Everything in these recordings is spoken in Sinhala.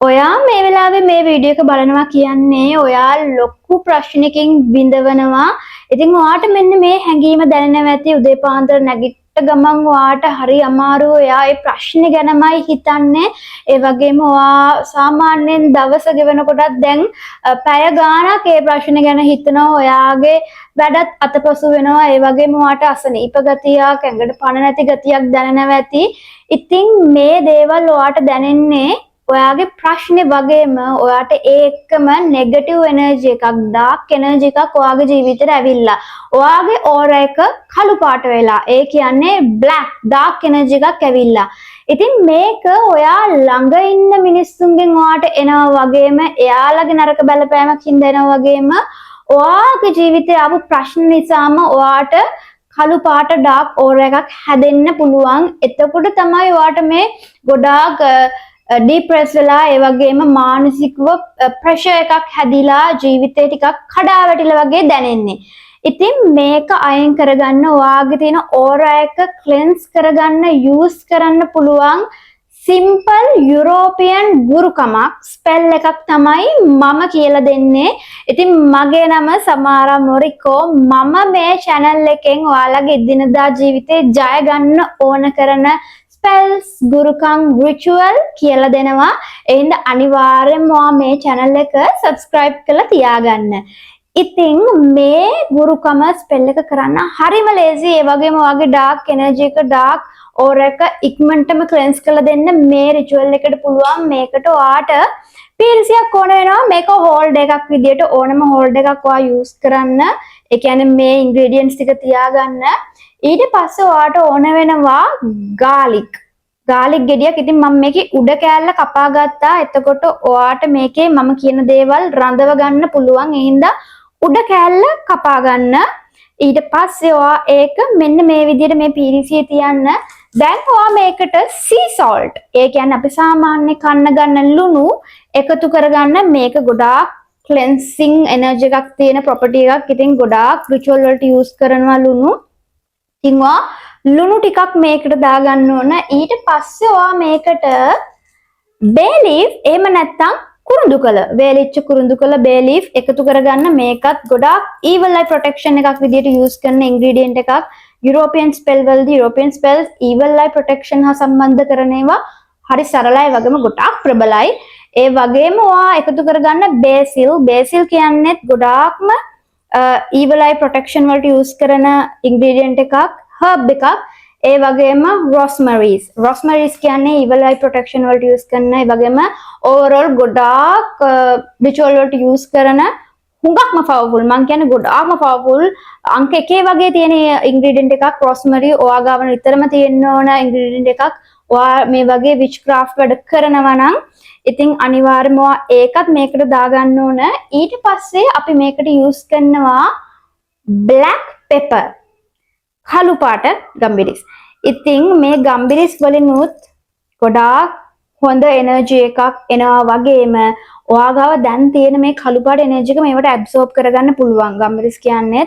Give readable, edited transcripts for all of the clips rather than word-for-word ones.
ඔයා මේ වෙලාවේ මේ වීඩියෝ එක බලනවා කියන්නේ ඔයා ලොකු ප්‍රශ්නකින් විඳවනවා. ඉතින් ඔයාට මෙන්න මේ හැඟීම දැනෙනවා ඇති උදේ පාන්දර නැගිට ගමන් ඔයාට හරි අමාරු. ඔයා ඒ ප්‍රශ්නේ ගැනමයි හිතන්නේ. ඒ වගේම ඔයා සාමාන්‍යයෙන් දවස ගෙවනකොටත් දැන් පැය ගාණක් ඒ ප්‍රශ්නේ ගැන හිතනවා. ඔයාගේ වැඩත් අතපසු වෙනවා. ඒ වගේම ඔයාට අසනීප ගතියක්, ඇඟට පණ නැති ගතියක් දැනෙනවා ඇති. ඉතින් මේ දේවල් ඔයාට දැනෙන්නේ ඔයාගේ ප්‍රශ්නේ වගේම ඔයාට ඒකම නෙගටිව් එනර්ජි එකක් ඩාර්ක් එනර්ජි එකක් ඔයාගේ ජීවිතේට ඇවිල්ලා ඔයාගේ ඕරා එක කළු පාට වෙලා ඒ කියන්නේ බ්ලැක් ඩාර්ක් එනර්ජි එකක් ඇවිල්ලා ඉතින් මේක ඔයා ළඟ ඉන්න මිනිස්සුන්ගෙන් ඔයාට එනවා වගේම එයාලගේ නරක බලපෑමක් හින්දා එනවා වගේම ඔයාගේ ජීවිතේ ආපු ප්‍රශ්න නිසාම ඔයාට කළු පාට ඩාර්ක් ඕරා එකක් හැදෙන්න පුළුවන්. එතකොට තමයි ඔයාට මේ ගොඩාක් ඩිප්‍රෙස් වෙලා ඒ වගේම මානසිකව ප්‍රෙෂර් එකක් හැදිලා ජීවිතේ ටිකක් කඩා වැටිලා වගේ දැනෙන්නේ. ඉතින් මේක අයින් කරගන්න ඔයාගේ තියෙන ඕරා එක ක්ලෙන්ස් කරගන්න යූස් කරන්න පුළුවන් සිම්පල් යුරෝපියන් ගුරුකමක් ස්පෙල් එකක් තමයි මම කියලා දෙන්නේ. ඉතින් මගේ නම සමාරා මොරිකෝ. මම මේ channel එකෙන් ඔයාලගේ එදිනදා ජීවිතේ ජය ගන්න ඕන කරන ස්පෙල්ස් ගුරුකම් රිචුවල් කියලා දෙනවා. එහෙනම් අනිවාර්යෙන්ම මේ channel එක subscribe කරලා තියාගන්න. ඉතින් මේ ගුරුකම ස්පෙල් එක කරන්න හරිම ලේසි. ඒ වගේම ඔයාගේ ඩාර්ක් එනර්ජි එක ඩාර්ක් ඕරා එක ඉක්මනටම ක්ලෙන්ස් කරලා දෙන්න මේ රිචුවල් එකට පුළුවන්. මේකට ඔයාට පීරිසියක් ඕන වෙනවා. මේක හෝල්ඩ් එකක් විදියට ඕනම හෝල්ඩ් එකක් ඔයා යූස් කරන්න. ඒ කියන්නේ මේ ඉන්ග්‍රීඩියන්ට්ස් ටික තියාගන්න. ඊට පස්සේ ඔයාට ඕන වෙනවා ගාලික් ගෙඩියක්. ඉතින් මම මේකේ උඩ කෑල්ල කපා ගත්තා. එතකොට ඔයාට මේකේ මම කියන දේවල් රඳව ගන්න පුළුවන්. ඒ හින්දා උඩ කෑල්ල කපා ගන්න. ඊට පස්සේ ඔයා ඒක මෙන්න මේ විදිහට මේ පීරිසිය තියන්න. දැන් ඔයා මේකට sea salt ඒ කියන්නේ අපි සාමාන්‍ය කන්න ගන්න ලුණු එකතු කරගන්න. මේක ගොඩාක් ක්ලෙන්සිං එනර්ජි එකක් තියෙන ප්‍රොපර්ටි එකක්. ඉතින් ගොඩාක් රිචුවල් වලට යූස් කරනවා ලුණු. ඉතින් ඔයා ලුණු ටිකක් මේකට දාගන්න ඕන. ඊට පස්සේ ඔයා මේකට බේ ලීෆ් එහෙම නැත්නම් කුරුඳුකල වේලිච්ච කුරුඳුකල බේ ලීෆ් එකතු කරගන්න. මේකත් ගොඩාක් evil eye protection එකක් විදියට යූස් කරන ඉන්ග්‍රීඩියන්ට් එකක්. යුරෝපියන් ස්පෙල් වලදී යුරෝපියන් ස්පෙල්ස් evil eye protection හා සම්බන්ධ කරන ඒවා හරි සරලයි වගේම ගොඩාක් ප්‍රබලයි. ඒ වගේම ඔයා එකතු කරගන්න බේසිල් කියන්නේ ගොඩාක්ම evil eye protection වලට use කරන ingredient එකක් herb එකක්. ඒ වගේම rosemaries කියන්නේ evil eye protection වලට use කරන. ඒ වගේම overall ගොඩාක් ritual වලට use කරන හුඟක්ම powerful. මම කියන්නේ ගොඩාක්ම powerful අංක 1 වගේ තියෙන ingredient එකක් rosemary. ඔයා ගාව නිතරම තියෙන්න ඕන ingredient එකක්. ඔයා මේ වගේ witchcraft වැඩ කරනවා නම් ඉතින් අනිවාර්යයෙන්ම ඒකත් මේකට දාගන්න ඕන. ඊට පස්සේ අපි මේකට යූස් කරනවා black pepper කළු පාට ගම්බිරිස්. ඉතින් මේ ගම්බිරිස් වලිනුත් ගොඩාක් හොඳ එනර්ජි එකක් එනවා වගේම ඔයාගාව දැන් තියෙන මේ කළු පාට එනර්ජි එක මේවට ඇබ්සෝබ් කරගන්න පුළුවන්. ගම්බිරිස් කියන්නේ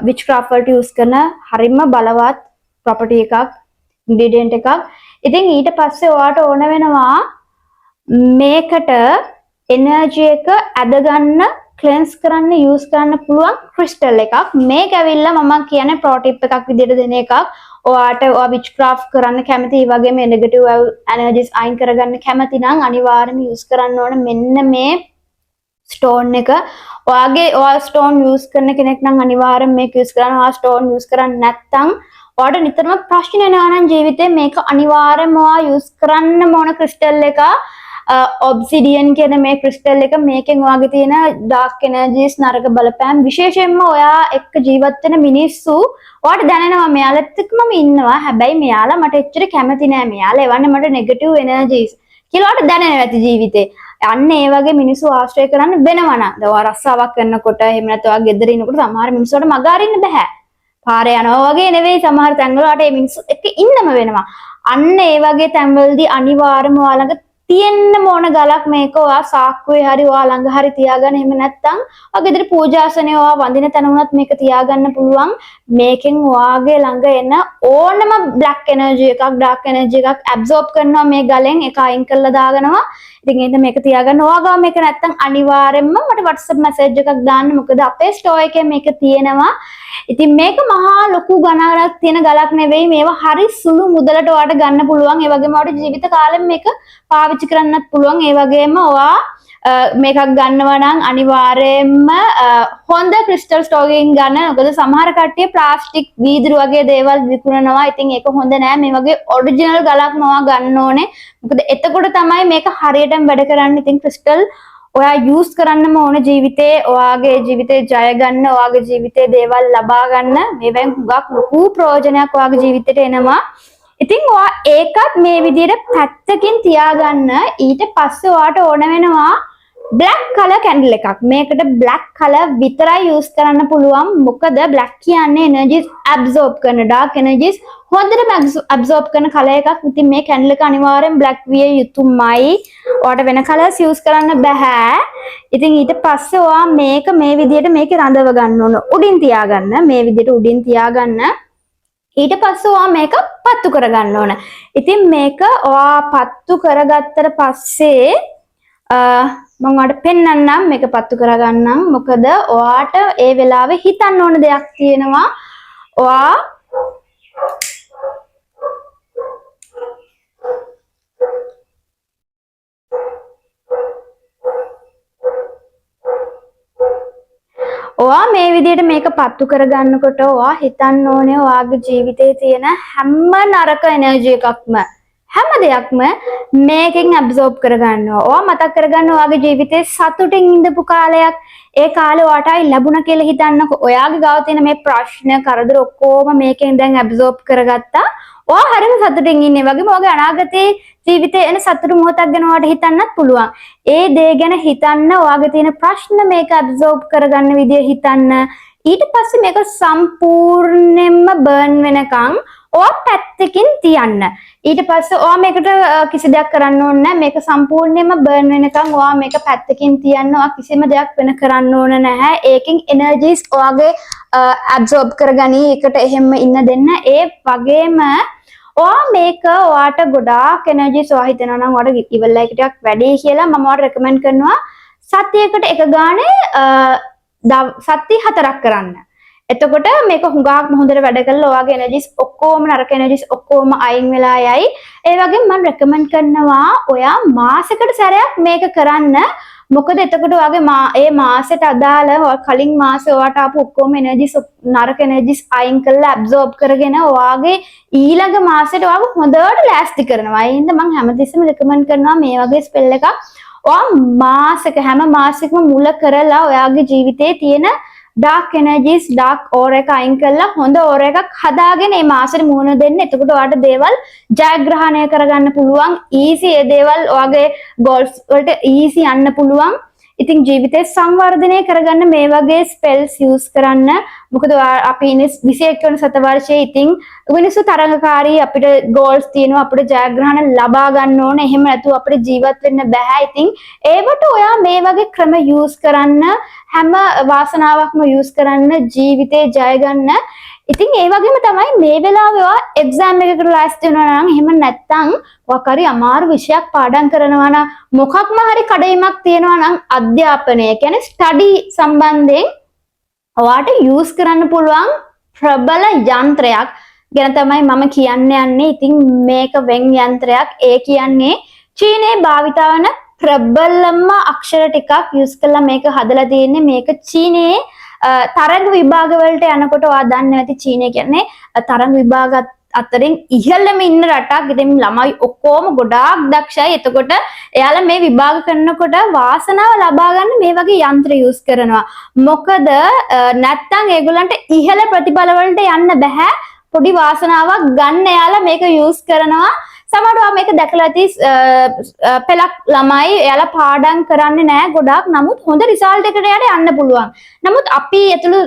witchcraft වලට යූස් කරන හරිම බලවත් property එකක් ingredient එකක්. ඉතින් ඊට පස්සේ ඔයාට ඕන වෙනවා මේකට එනර්ජි එක ඇදගන්න ක්ලෙන්ස් කරන්න යූස් කරන්න පුළුවන් ක්‍රිස්ටල් එකක්. මේක ඇවිල්ලා මම කියන්නේ ප්‍රෝ ටිප් එකක් විදිහට දෙන එකක්. ඔයාට ඔයා විච් ක්‍රාෆ්ට් කරන්න කැමති, ඒ වගේම නෙගටිව් එනර්ජිස් අයින් කරගන්න කැමති නම් අනිවාර්යයෙන්ම යූස් කරන්න ඕන මෙන්න මේ ස්ටෝන් එක. ඔයා ස්ටෝන් යූස් කරන කෙනෙක් නම් අනිවාර්යයෙන් මේක යූස් කරන්න. ඔයා ස්ටෝන් යූස් කරන්නේ නැත්නම් ඔයාට නිතරම ප්‍රශ්න එනවා නම් ජීවිතේ මේක අනිවාර්යයෙන්ම ඔයා යූස් කරන්න ඕන ක්‍රිස්ටල් එක. ඔබ්සිඩියන් කියන මේ ක්‍රිස්ටල් එක මේකෙන් ඔයාගේ තියෙන ඩාර්ක් එනර්ජිස් නරක බලපෑම් විශේෂයෙන්ම ඔයා එක්ක ජීවත් වෙන මිනිස්සු ඔයාට දැනෙනවා මෙයාලත් එක්ක මම ඉන්නවා හැබැයි මෙයාලා මට එච්චර කැමති නෑ මෙයාලා එවන්නේ මට නෙගටිව් එනර්ජිස් කියලා ඔයාට දැනෙනවා ඇති ජීවිතේ. අන්න ඒ වගේ මිනිස්සු ආශ්‍රය කරන්න වෙනවා නම් දැන් ඔයා රස්සාවක් කරනකොට එහෙම නැත්නම් ඔයා ගෙදර ඉන්නකොට සමහර මිනිස්සුන්ට මග අරින්න බෑ. පාරේ යනවා වගේ නෙවෙයි සමහර තැන්වල ඔයාට මේ මිනිස්සු එක්ක ඉන්නම වෙනවා. අන්න ඒ වගේ තැන්වලදී අනිවාර්යයෙන්ම ඔයා ළඟ තියෙන්න ඕන ගලක් මේක ඔයා සාක්කුවේ හරි ඔයා ළඟ හරි තියාගන්න. එහෙම නැත්නම් ඔයා ගෙදර පූජාසනේ ඔයා වඳින තැන වුණත් මේක තියාගන්න පුළුවන්. මේකෙන් ඔයාගේ ළඟ එන ඕනම බ්ලැක් එනර්ජි එකක් ඩාර්ක් එනර්ජි එකක් ඇබ්සෝබ් කරනවා මේ ගලෙන් ඒක අයින් කරලා දාගනවා. ඉතින් ඒක මේක තියාගන්න. ඔයාගා මේක නැත්තම් අනිවාර්යෙන්ම මට WhatsApp message එකක් දාන්න. මොකද අපේ store එකේ මේක තියෙනවා. ඉතින් මේක මහා ලොකු ගණනක් තියෙන ගලක් නෙවෙයි. මේවා හරි සුළු මුදලට ඔයාට ගන්න පුළුවන්. ඒ වගේම ඔයාට ජීවිත කාලෙම මේක පාවිච්චි කරන්නත් පුළුවන්. ඒ වගේම ඔයා මේකක් ගන්නවා නම් අනිවාර්යයෙන්ම හොඳ ක්‍රිස්ටල් ස්ටෝන් එකකින් ගන්න. මොකද සමහර කට්ටිය ප්ලාස්ටික් වීදුරු වගේ දේවල් විකුණනවා. ඉතින් ඒක හොඳ නෑ. මේ වගේ ඔරිජිනල් ගලක්ම ඔයා ගන්න ඕනේ. මොකද එතකොට තමයි මේක හරියටම වැඩ කරන්නේ. ඉතින් ක්‍රිස්ටල් ඔයා යූස් කරන්නම ඕන ජීවිතේ. ඔයාගේ ජීවිතේ ජය ගන්න, ඔයාගේ ජීවිතේ දේවල් ලබා ගන්න. මේවෙන් හුඟක් ලොකු ප්‍රයෝජනයක් ඔයාගේ ජීවිතේට එනවා. ඉතින් ඔයා ඒකත් මේ විදිහට පැත්තකින් තියාගන්න. ඊට පස්සේ ඔයාට ඕන වෙනවා black color candle එකක්. මේකට black color විතරයි use කරන්න පුළුවන්. මොකද black කියන්නේ energies absorb කරන, dark energies හොඳටම absorb කරන color එකක්. ඉතින් මේ candle එක අනිවාර්යෙන් black විය යුතුමයි. ඔයාට වෙන colors use කරන්න බෑ. ඉතින් ඊට පස්සේ ඔයා මේක මේ විදිහට මේක රඳව ගන්න ඕන. උඩින් තියාගන්න. මේ විදිහට උඩින් තියාගන්න. ඊට පස්සේ ඔයා මේක පත්තු කරගන්න ඕන. ඉතින් මේක ඔයා පත්තු කරගත්තට පස්සේ මම ඔයාලට පෙන්නන්නම් මේක පත්තු කරගන්නම්. මොකද ඔයාට ඒ වෙලාවේ හිතන්න ඕන දෙයක් තියෙනවා. ඔයා මේ විදිහට මේක පත්තු කරගන්නකොට ඔයා හිතන්න ඕනේ ඔයාගේ ජීවිතේ තියෙන හැම නරක එනර්ජි එකක්ම හැම දෙයක්ම මේකෙන් ඇබ්සෝබ් කරගන්නවා. ඔයා මතක් කරගන්න ඔයාගේ ජීවිතේ සතුටින් ඉඳපු කාලයක්. ඒ කාලේ ඔයාටයි ලැබුණා කියලා හිතන්නකො. ඔයාගේ ගාව තියෙන මේ ප්‍රශ්න කරදර ඔක්කොම මේකෙන් දැන් ඇබ්සෝබ් කරගත්තා. ඔයා හරිම සතුටින් ඉන්නේ. වගේම ඔයාගේ අනාගතේ ජීවිතේ එන සතුටු මොහොතක් ගැන ඔයාට හිතන්නත් පුළුවන්. ඒ දේ ගැන හිතන්න, ඔයාගේ තියෙන ප්‍රශ්න මේක ඇබ්සෝබ් කරගන්න විදිය හිතන්න. ඊට පස්සේ මේක සම්පූර්ණයෙන්ම බර්න් වෙනකන් ඔයා පැත්තකින් තියන්න. ඊට පස්සේ ඔයා මේකට කිසි දෙයක් කරන්න ඕනේ නැහැ. මේක සම්පූර්ණයෙන්ම බර්න් වෙනකන් ඔයා මේක පැත්තකින් තියන්න. ඔයා කිසිම දෙයක් වෙන කරන්න ඕන නැහැ. ඒකෙන් එනර්ජිස් ඔයාගේ ඇබ්සෝබ් කරගනි. ඒකට එහෙම ඉන්න දෙන්න. ඒ වගේම ඔයා මේක ඔයාට ගොඩාක් එනර්ජිස් ඔයා හිතනවා නම් ඔයාට ඉවල් එක ටිකක් වැඩි කියලා මම ඔයාලට රෙකමන්ඩ් කරනවා. සතියකට එක ගානේ සති 4ක් කරන්න. එතකොට මේක හුඟක් හොඳට වැඩ කරලා ඔයාගේ එනර්ජිස් ඔක්කොම නරක එනර්ජිස් ඔක්කොම අයින් වෙලා යයි. ඒ වගේම මම රෙකමන්ඩ් කරනවා ඔයා මාසෙකට සැරයක් මේක කරන්න. මොකද එතකොට ඔයාගේ ඒ මාසෙට අදාළ කලින් මාසේ ඔයාට ආපු ඔක්කොම එනර්ජිස් නරක එනර්ජිස් අයින් කරලා ඇබ්සෝබ් කරගෙන ඔයාගේ ඊළඟ මාසෙට ඔයාව හොඳට ලෑස්ති කරනවා. ඒ හින්දා මම හැමතිස්සෙම රෙකමන්ඩ් කරනවා මේ වගේ ස්පෙල් එකක් ඔයා හැම මාසෙකම මුල කරලා ඔයාගේ ජීවිතේ තියෙන dark energies dark aura එක අයින් කරලා හොඳ aura එකක් හදාගෙන මේ මාසෙට මුහුණ දෙන්න. එතකොට ඔයාට දේවල් ජයග්‍රහණය කරගන්න පුළුවන්. easy ඒ දේවල් ඔයාගේ goals වලට easy යන්න පුළුවන්. ඉතින් ජීවිතේ සංවර්ධනය කරගන්න මේ වගේ spells use කරන්න. මොකද අපි ඉන්නේ 21 වෙනි සතවර්ෂයේ. ඉතින් මිනිස්සු තරඟකාරී අපිට goals තියෙනවා. අපිට ජයග්‍රහණ ලබා ගන්න ඕනේ. එහෙම නැතුව අපිට ජීවත් වෙන්න බෑ. ඉතින් ඒවට ඔයා මේ වගේ ක්‍රම use කරන්න, හැම වාසනාවක්ම use කරන්න, ජීවිතේ ජය ගන්න. ඉතින් ඒ වගේම තමයි මේ වෙලාවේ ඔයා එක්සෑම් එකකට ලෑස්ති වෙනවා නම් එහෙම නැත්නම් ඔයා හරි අමාරු විෂයක් පාඩම් කරනවා නම් මොකක්ම හරි කඩයිමක් තියෙනවා නම් අධ්‍යාපනය කියන්නේ ස්ටඩි සම්බන්ධයෙන් ඔයාට යූස් කරන්න පුළුවන් ප්‍රබල යන්ත්‍රයක් ගැන තමයි මම කියන්න යන්නේ. ඉතින් මේක වෙන් යන්ත්‍රයක්. ඒ කියන්නේ චීනයේ භාවිත වන ප්‍රබලම අක්ෂර ටිකක් යූස් කරලා මේක හදලා තියෙන්නේ. මේක චීනයේ තරඟ විභාග වලට යනකොට ඔයා දන්නේ නැති චීනය කියන්නේ තරඟ විභාග අතරින් ඉහළම ඉන්න රටක්. ඉතින් ළමයි ඔක්කොම ගොඩාක් දක්ෂයි. එතකොට එයාලා මේ විභාග කරනකොට වාසනාව ලබා ගන්න මේ වගේ යන්ත්‍ර යූස් කරනවා. මොකද නැත්තම් ඒගොල්ලන්ට ඉහළ ප්‍රතිඵල වලට යන්න බෑ. පොඩි වාසනාවක් ගන්න එයාලා මේක යූස් කරනවා. සමහරවිට මේක දැකලා ඇති පෙලක් ළමයි එයාලා පාඩම් කරන්නේ නැහැ ගොඩාක්. නමුත් හොඳ රිසල්ට් එකකට යන්න පුළුවන්. නමුත් අපි ඇතුළු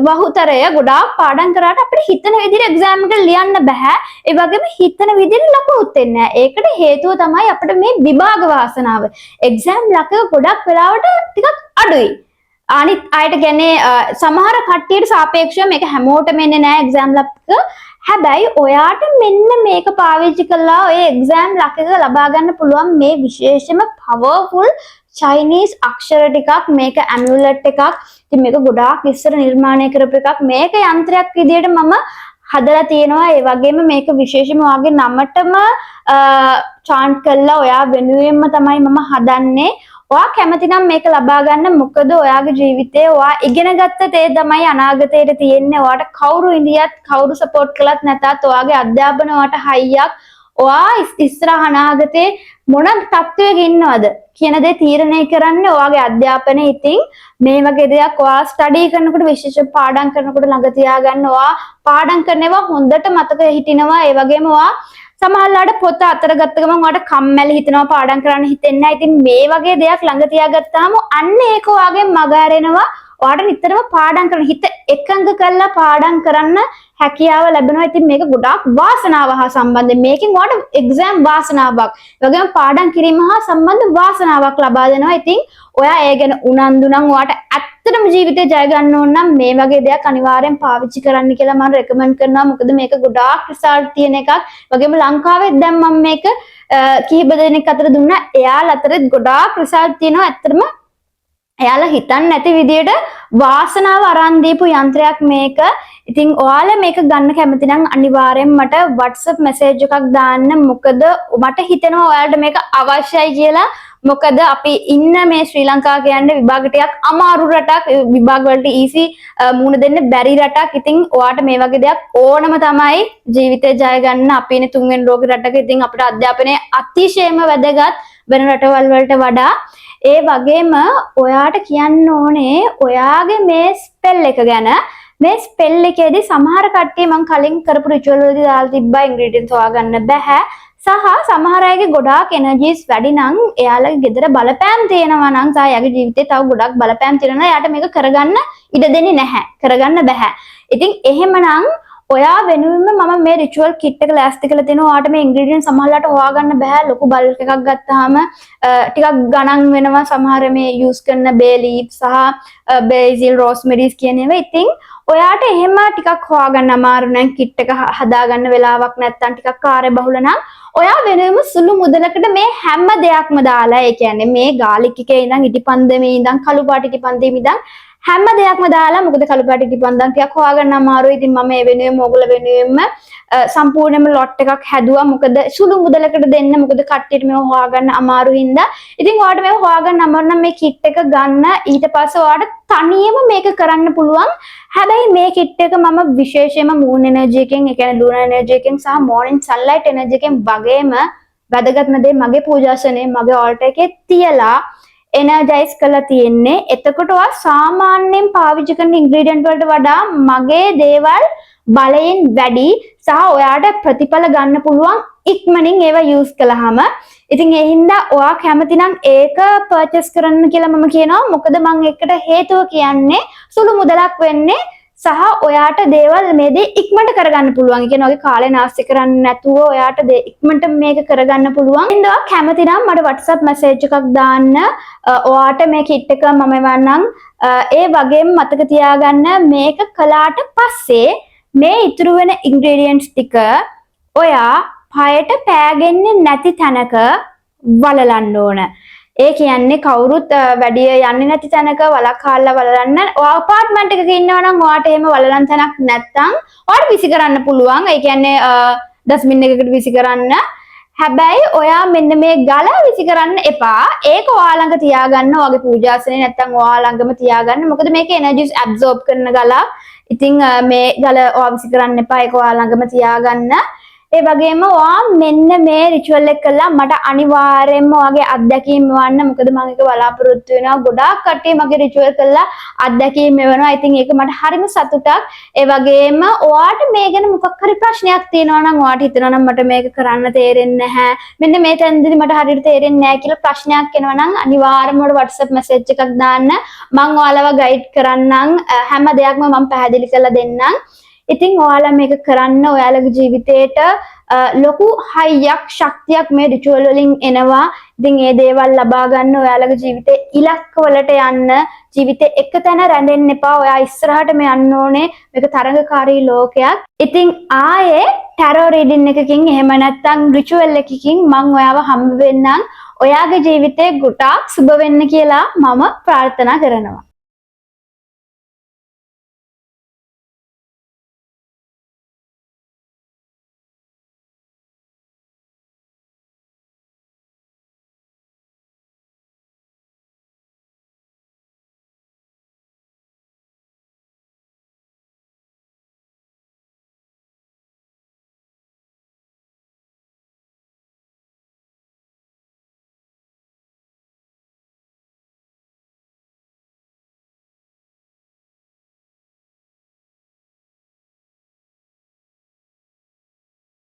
බහුතරය ගොඩාක් පාඩම් කරාට අපිට හිතන විදිහට එක්සෑම් එකට ලියන්න බෑ. ඒ වගේම හිතන විදිහට ලකුණුත් එන්නේ නැහැ. ඒකට හේතුව තමයි අපිට මේ විභාග වාසනාව. එක්සෑම් ලකුණු ගොඩක් වෙලාවට ටිකක් අඩුයි. අනිත් අයට කියන්නේ සමහර කට්ටියට සාපේක්ෂව මේක හැමෝටම එන්නේ නැහැ එක්සෑම් ලක්. හැබැයි ඔයාට මෙන්න මේක පාවිච්චි කළා ඔය එක්සෑම් ලක් එක ලබා ගන්න පුළුවන් මේ විශේෂම පවර්ෆුල් චයිනීස් අක්ෂර ටිකක් මේක ඇමියුලට් එකක්. ඉතින් මේක ගොඩාක් ඉස්සර නිර්මාණය කරපු එකක්. මේක යන්ත්‍රයක් විදියට මම හදලා තියෙනවා. ඒ වගේම මේක විශේෂම වාගේ නමටම චාන්ට් කළා ඔයා වෙනුවෙන්ම තමයි මම හදන්නේ. ඔයා කැමති නම් මේක ලබා ගන්න. මොකද ඔයාගේ ජීවිතේ ඔයා ඉගෙන ගත්ත දේ තමයි අනාගතයට තියෙන්නේ. ඔයාට කවුරු ඉඳියත් කවුරු සපෝට් කළත් නැතත් ඔයාගේ අධ්‍යාපන ඔයාට හයියක්. ඔයා ඉස්සරහ අනාගතේ මොන තත්ත්වයක ඉන්නවද කියන දේ තීරණය කරන්නේ ඔයාගේ අධ්‍යාපනයේ. ඉතින් මේ වගේ දෙයක් ඔයා ස්ටඩි කරනකොට විශේෂ පාඩම් කරනකොට ළඟ තියාගන්න. ඔයා පාඩම් කරනවා හොඳට මතක හිටිනවා. ඒ වගේම ඔයා සමහරවිට පොත අතර ගත්ත ගමන් ඔයාට කම්මැලි හිතෙනවා පාඩම් කරන්න හිතෙන්නේ නැහැ. ඉතින් මේ වගේ දෙයක් ළඟ තියාගත්තාම අන්න ඒක ඔයාගේ මග ඇරෙනවා. ඔයාට නිතරම පාඩම් කරන හිත එකඟ කරලා පාඩම් කරන්න හැකියාව ලැබෙනවා. ඉතින් මේක ගොඩාක් වාසනාව හා සම්බන්ධයි. මේකෙන් ඔයාට එක්සෑම් වාසනාවක්, ඒ වගේම පාඩම් කිරීම හා සම්බන්ධ වාසනාවක් ලබා දෙනවා. ඉතින් ඔයා ඒ ගැන උනන්දු නම් ඔයාට ඇත්තටම ජීවිතේ ජය ගන්න ඕන නම් මේ වගේ දෙයක් අනිවාර්යෙන් පාවිච්චි කරන්න කියලා මම රෙකමන්ඩ් කරනවා. මොකද මේක ගොඩාක් රිසල්ට් තියෙන එකක්. වගේම ලංකාවේ දැන් මම මේක කීප දෙනෙක් අතර දුන්නා. එයාලා අතරත් ගොඩාක් රිසල්ට් තියෙනවා. ඇත්තටම එයාලා හිතන්නේ නැති විදියට වාසනාව අරන් දීපු යන්ත්‍රයක් මේක. ඉතින් ඔයාලා මේක ගන්න කැමති නම් අනිවාර්යෙන් මට WhatsApp message එකක් දාන්න. මොකද මට හිතෙනවා ඔයාලට මේක අවශ්‍යයි කියලා. මොකද අපි ඉන්න මේ ශ්‍රී ලංකාව කියන්නේ විභාග ටිකක් අමාරු රටක්. විභාග වලට easy මුණ දෙන්න බැරි රටක්. ඉතින් ඔයාට මේ වගේ දෙයක් ඕනම තමයි ජීවිතේ ජය ගන්න. අපි ඉන්නේ තුන්වෙනි ලෝක රටක. ඉතින් අපිට අධ්‍යාපනය අතිශයම වැදගත් වෙන රටවල් වලට වඩා. ඒ වගේම ඔයාට කියන්න ඕනේ ඔයාගේ මේ ස්පෙල් එක ගැන. මේ ස්පෙල් එකේදී සමහර කට්ටිය මම කලින් කරපු රිචුවල් වලදී දාලා තිබ්බා ඉන්ග්‍රීඩියන්ට්ස් හොයාගන්න බෑ. සහ සමහර අයගේ ගොඩාක් එනර්ජිස් වැඩි නම් එයාලගේ ගෙදර බලපෑම් තියෙනවා නම් සහ එයාගේ ජීවිතේ තව ගොඩක් බලපෑම් තියෙනවා. එයාට මේක කරගන්න ඉඩ දෙන්නේ නැහැ. කරගන්න බෑ. ඉතින් එහෙමනම් ඔයා වෙනුවෙන්ම මම මේ රිචුවල් කිට් එක ලෑස්ති කරලා තිනවා. ඔයාට මේ ඉන්ග්‍රීඩියන්ට් සමහරලාට හොයාගන්න බෑ. ලොකු බල්ක් එකක් ගත්තාම ටිකක් ගණන් වෙනවා. සමහර මේ යූස් කරන බේ ලීෆ් සහ බේසිල් රෝස්මෙරිස් කියන ඒවා. ඉතින් ඔයාට එහෙම ටිකක් හොයාගන්න අමාරු නම් කිට් එක හදාගන්න වෙලාවක් නැත්නම් ටිකක් කාර්යබහුල නම් ඔයා වෙනම සුළු මුදලකට මේ හැම දෙයක්ම දාලා, ඒ කියන්නේ මේ ගාලික් එකේ ඉඳන් ඉටිපන්දමේ ඉඳන් කළු පාට ඉටිපන්දමේ ඉඳන් හැම දෙයක්ම දාලා. මොකද කළු පාට ඉටිපන්දම් ටිකක් හොයාගන්න අමාරුයි. ඉතින් මම ඒ වෙනුවෙන් ඕගොල්ලෝ වෙනුවෙන්ම සම්පූර්ණයෙන්ම ලොට් එකක් හැදුවා. මොකද සුළු මුදලකට දෙන්න. මොකද කට්ටියට මේව හොයාගන්න අමාරු හින්දා. ඉතින් ඔයාට මේව හොයාගන්න අමාරු නම් මේ කිට් එක ගන්න. ඊට පස්සේ ඔයාට තනියම මේක කරන්න පුළුවන්. හැබැයි මේ කිට් එක මම විශේෂයෙන්ම මූන් එනර්ජි එකෙන්, ඒ කියන්නේ ලූනර් එනර්ජි එකෙන් සහ මෝර්නින් සන්ලයිට් එනර්ජි එකෙන් වගේම වැදගත්ම දේ මගේ පූජාසනේ මගේ ආල්ටර් එකේ තියලා එනර්ජයිස් කරලා තියෙන්නේ. එතකොට ඔයා සාමාන්‍යයෙන් පාවිච්චි කරන ඉන්ග්‍රීඩියන්ට් වලට වඩා මගේ දේවල් බලයෙන් වැඩි සහ ඔයාට ප්‍රතිඵල ගන්න පුළුවන් ඉක්මනින් ඒවා යූස් කළාම. ඉතින් ඒ හින්දා ඔයා කැමති නම් ඒක පර්චේස් කරන්න කියලා මම කියනවා. මොකද මම ඒකට හේතුව කියන්නේ සුළු මුදලක් වෙන්නේ සහ ඔයාට දේවල් මේ දේ ඉක්මනට කරගන්න පුළුවන්. ඒ කියන්නේ ඔගේ කාලේ නාස්ති කරන්නේ නැතුව ඔයාට ඉක්මනට මේක කරගන්න පුළුවන්. ඉතින් ඔයා කැමති නම් මට WhatsApp message එකක් දාන්න. ඔයාට මේ කිට් එක මම එවන්නම්. ඒ වගේම මතක තියාගන්න මේක කළාට පස්සේ මේ ඉතුරු වෙන ඉන්ග්‍රීඩියන්ට්ස් ටික ඔයා පයට පෑගෙන්නේ නැති තැනක වලලන්න ඕන. ඒ කියන්නේ කවුරුත් වැඩි යන්නේ නැති තැනක වලක් හාල්ලා වලලන්න. ඔයා අපාර්ට්මන්ට් එකක ඉන්නවා නම් ඔයාට එහෙම වලලන්න තැනක් නැත්නම් ඔයාට විසි කරන්න පුළුවන්. ඒ කියන්නේ ඩස්බින් එකකට විසි කරන්න. හැබැයි ඔයා මෙන්න මේ ගල විසි කරන්න එපා. ඒක ඔයා ළඟ තියාගන්න. ඔයාගේ පූජාසනේ නැත්නම් ඔයා ළඟම තියාගන්න. මොකද මේක එනර්ජිස් ඇබ්සෝබ් කරන ගලක්. ඉතින් මේ ගල ඔයා විසි කරන්න එපා. ඒක ඔයා ළඟම තියාගන්න. ඒ වගේම ඔයා මෙන්න මේ රිචුවල් එක කළා මට අනිවාර්යයෙන්ම ඔයාගේ අත්දැකීම් එවන්න. මොකද මම ඒක බලාපොරොත්තු වෙනවා. ගොඩාක් කට්ටිය මගේ රිචුවල් කළා අත්දැකීම් එවනවා. ඉතින් ඒක මට හරිම සතුටක්. ඒ වගේම ඔයාට මේ ගැන මොකක් හරි ප්‍රශ්නයක් තියෙනවා නම් ඔයාට හිතෙනවා නම් මට මේක කරන්න තේරෙන්නේ නැහැ. මෙන්න මේ තැනදී මට හරියට තේරෙන්නේ නැහැ කියලා ප්‍රශ්නයක් එනවා නම් අනිවාර්යයෙන්ම මට WhatsApp message එකක් දාන්න. මම ඔයාලව ගයිඩ් කරන්නම්. හැම දෙයක්ම මම පැහැදිලි කරලා දෙන්නම්. ඉතින් ඔයාලා මේක කරන්න. ඔයාලගේ ජීවිතේට ලොකු හයියක් ශක්තියක් මේ රිචුවල් වලින් එනවා. ඉතින් මේ දේවල් ලබා ගන්න ඔයාලගේ ජීවිතේ ඉලක්ක වලට යන්න ජීවිතේ එක තැන රැඳෙන්න එපා. ඔයා ඉස්සරහට මේ යන්න ඕනේ. මේක තරඟකාරී ලෝකයක්. ඉතින් ආයේ ටැරෝ රීඩින් එකකින් එහෙම නැත්නම් රිචුවල් එකකින් මම ඔයාව හම්බ වෙන්නම්. ඔයාගේ ජීවිතේ ගොඩාක් සුබ වෙන්න කියලා මම ප්‍රාර්ථනා කරනවා.